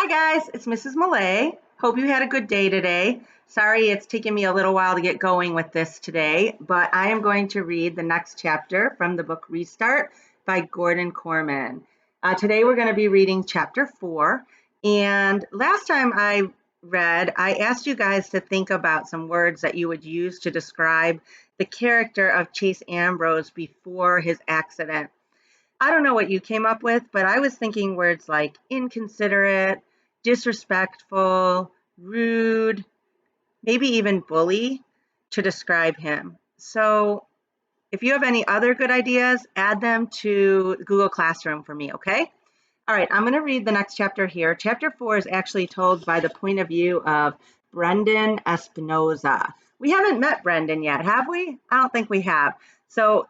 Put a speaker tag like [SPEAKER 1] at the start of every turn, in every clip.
[SPEAKER 1] Hi guys, it's Mrs. Millay. Hope you had a good day today. Sorry it's taken me a little while to get going with this today, but I am going to read the next chapter from the book Restart by Gordon Korman. Today we're going to be reading chapter 4, and last time I read, I asked you guys to think about some words that you would use to describe the character of Chase Ambrose before his accident. I don't know what you came up with, but I was thinking words like inconsiderate, disrespectful, rude, maybe even bully to describe him. So if you have any other good ideas, add them to Google Classroom for me, okay? All right, I'm going to read the next chapter here. Chapter 4 is actually told by the point of view of Brendan Espinoza. We haven't met Brendan yet, have we? I don't think we have. So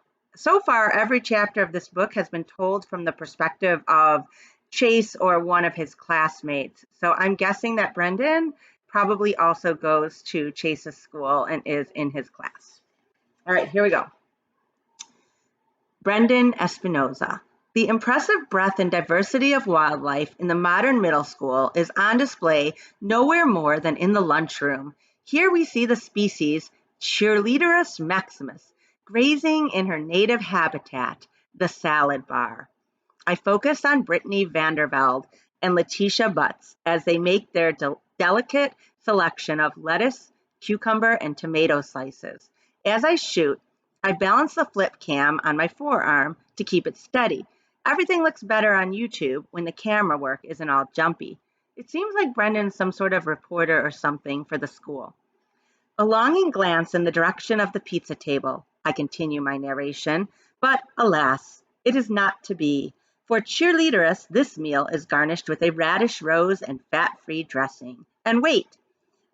[SPEAKER 1] far, every chapter of this book has been told from the perspective of Chase or one of his classmates. So I'm guessing that Brendan probably also goes to Chase's school and is in his class. All right, here we go. Brendan Espinoza. The impressive breadth and diversity of wildlife in the modern middle school is on display nowhere more than in the lunchroom. Here we see the species Cheerleaderus maximus grazing in her native habitat, the salad bar. I focus on Brittany Vandervelde and Letitia Butts as they make their delicate selection of lettuce, cucumber, and tomato slices. As I shoot, I balance the flip cam on my forearm to keep it steady. Everything looks better on YouTube when the camera work isn't all jumpy. It seems like Brendan's some sort of reporter or something for the school. A longing glance in the direction of the pizza table. I continue my narration, but alas, it is not to be. For Cheerleaderess, this meal is garnished with a radish rose and fat-free dressing. And wait,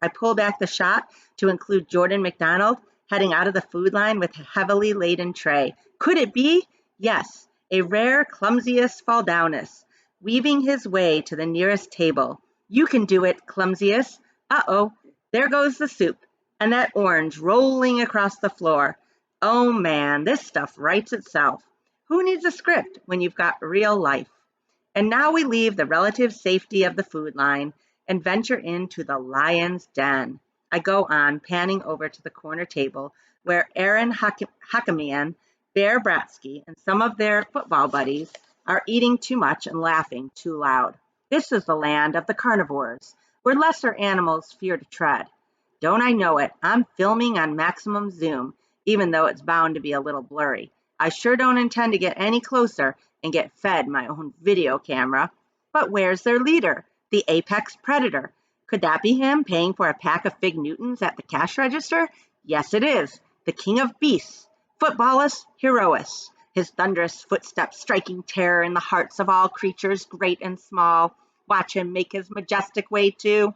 [SPEAKER 1] I pull back the shot to include Jordan McDonald heading out of the food line with a heavily laden tray. Could it be? Yes, a rare clumsiest Faldownus, weaving his way to the nearest table. You can do it, clumsiest. Uh-oh, there goes the soup, and that orange rolling across the floor. Oh man, this stuff writes itself. Who needs a script when you've got real life? And now we leave the relative safety of the food line and venture into the lion's den. I go on, panning over to the corner table where Aaron Hakamian, Bear Bratsky, and some of their football buddies are eating too much and laughing too loud. This is the land of the carnivores, where lesser animals fear to tread. Don't I know it? I'm filming on maximum zoom, even though it's bound to be a little blurry. I sure don't intend to get any closer and get fed my own video camera. But where's their leader, the apex predator? Could that be him paying for a pack of Fig Newtons at the cash register? Yes, it is. The king of beasts, Footballus herois, his thunderous footsteps striking terror in the hearts of all creatures, great and small. Watch him make his majestic way too.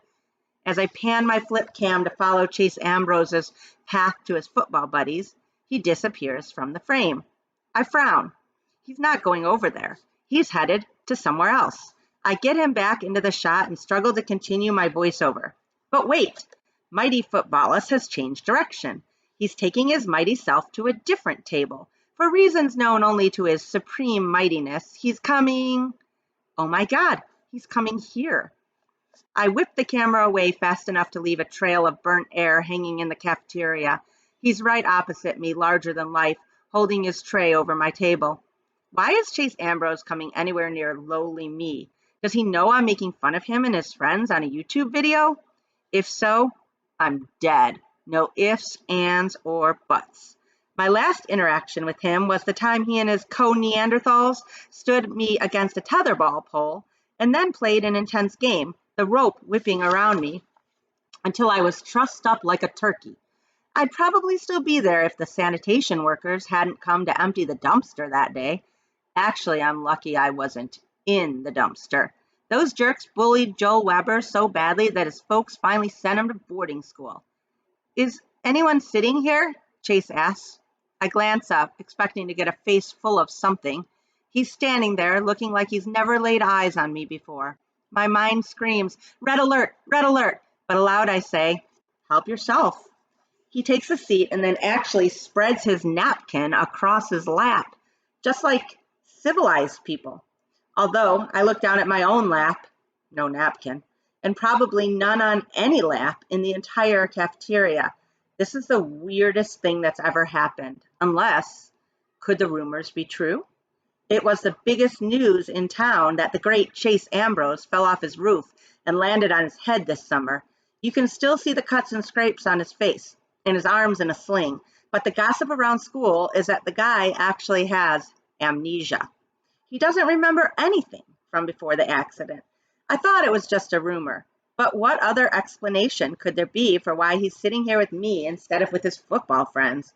[SPEAKER 1] As I pan my flip cam to follow Chase Ambrose's path to his football buddies, he disappears from the frame. I frown. He's not going over there. He's headed to somewhere else. I get him back into the shot and struggle to continue my voiceover. But wait, Mighty Footballus has changed direction. He's taking his mighty self to a different table. For reasons known only to his supreme mightiness, he's coming... Oh my God, he's coming here. I whip the camera away fast enough to leave a trail of burnt air hanging in the cafeteria. He's right opposite me, larger than life, holding his tray over my table. Why is Chase Ambrose coming anywhere near lowly me? Does he know I'm making fun of him and his friends on a YouTube video? If so, I'm dead. No ifs, ands, or buts. My last interaction with him was the time he and his co-Neanderthals stood me against a tetherball pole and then played an intense game, the rope whipping around me until I was trussed up like a turkey. I'd probably still be there if the sanitation workers hadn't come to empty the dumpster that day. Actually, I'm lucky I wasn't in the dumpster. Those jerks bullied Joel Weber so badly that his folks finally sent him to boarding school. Is anyone sitting here? Chase asks. I glance up, expecting to get a face full of something. He's standing there, looking like he's never laid eyes on me before. My mind screams, red alert, but aloud I say, help yourself. He takes a seat and then actually spreads his napkin across his lap, just like civilized people. Although I look down at my own lap, no napkin, and probably none on any lap in the entire cafeteria. This is the weirdest thing that's ever happened, unless, could the rumors be true? It was the biggest news in town that the great Chase Ambrose fell off his roof and landed on his head this summer. You can still see the cuts and scrapes on his face and his arms in a sling, but the gossip around school is that the guy actually has amnesia. He doesn't remember anything from before the accident. I thought it was just a rumor, but what other explanation could there be for why he's sitting here with me instead of with his football friends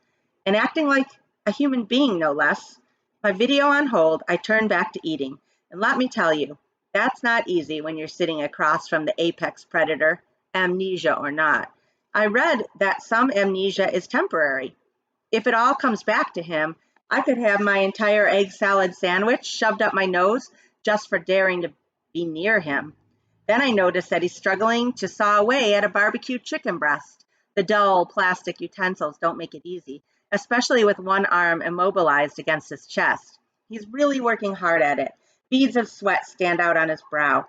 [SPEAKER 1] and acting like a human being, no less? My video on hold, I turned back to eating, and let me tell you, that's not easy when you're sitting across from the apex predator, amnesia or not. I read that some amnesia is temporary. If it all comes back to him, I could have my entire egg salad sandwich shoved up my nose just for daring to be near him. Then I noticed that he's struggling to saw away at a barbecue chicken breast. The dull plastic utensils don't make it easy, especially with one arm immobilized against his chest. He's really working hard at it. Beads of sweat stand out on his brow.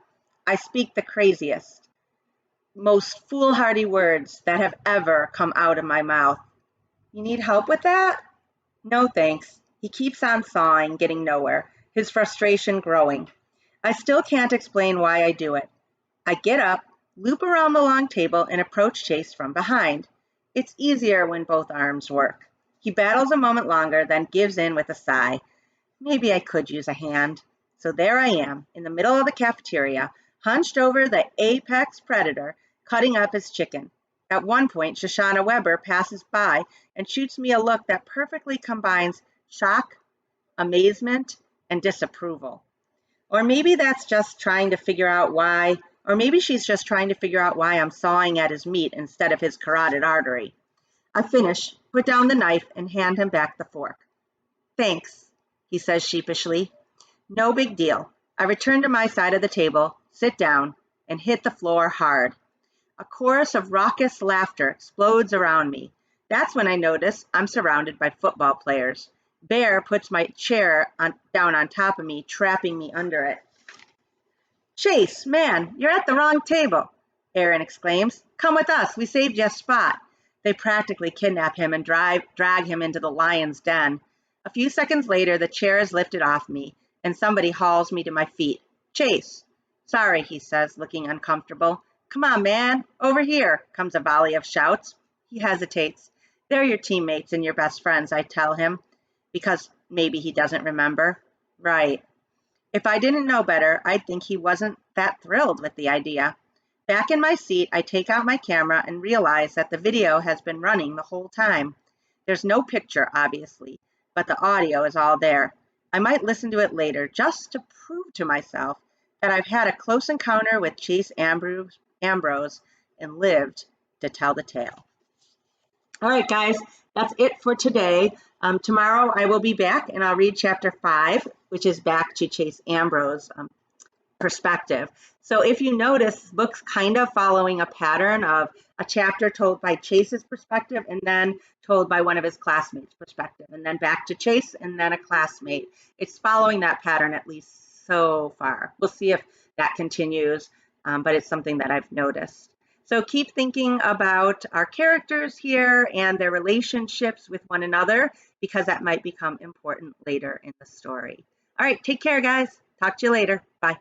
[SPEAKER 1] I speak the craziest, most foolhardy words that have ever come out of my mouth. You need help with that? No, thanks. He keeps on sawing, getting nowhere, his frustration growing. I still can't explain why I do it. I get up, loop around the long table, and approach Chase from behind. It's easier when both arms work. He battles a moment longer, then gives in with a sigh. Maybe I could use a hand. So there I am, in the middle of the cafeteria, hunched over the apex predator, cutting up his chicken. At one point, Shoshana Weber passes by and shoots me a look that perfectly combines shock, amazement, and disapproval. Or maybe that's just trying to figure out why, or maybe she's just trying to figure out why I'm sawing at his meat instead of his carotid artery. I finish, put down the knife, and hand him back the fork. Thanks, he says sheepishly. No big deal. I return to my side of the table, sit down, and hit the floor hard. A chorus of raucous laughter explodes around me. That's when I notice I'm surrounded by football players. Bear puts my chair down on top of me, trapping me under it. Chase, man, you're at the wrong table, Aaron exclaims. Come with us, we saved you a spot. They practically kidnap him and drag him into the lion's den. A few seconds later, the chair is lifted off me, and somebody hauls me to my feet. Chase. Sorry, he says, looking uncomfortable. Come on, man, over here, comes a volley of shouts. He hesitates. They're your teammates and your best friends, I tell him, because maybe he doesn't remember. Right. If I didn't know better, I'd think he wasn't that thrilled with the idea. Back in my seat, I take out my camera and realize that the video has been running the whole time. There's no picture, obviously, but the audio is all there. I might listen to it later just to prove to myself that I've had a close encounter with Chase Ambrose and lived to tell the tale. All right, guys, that's it for today. Tomorrow I will be back and I'll read chapter 5, which is back to Chase Ambrose perspective. So if you notice, the book's kind of following a pattern of a chapter told by Chase's perspective and then told by one of his classmates' perspective, and then back to Chase and then a classmate. It's following that pattern at least so far. We'll see if that continues, but it's something that I've noticed. So keep thinking about our characters here and their relationships with one another, because that might become important later in the story. All right, take care, guys. Talk to you later. Bye.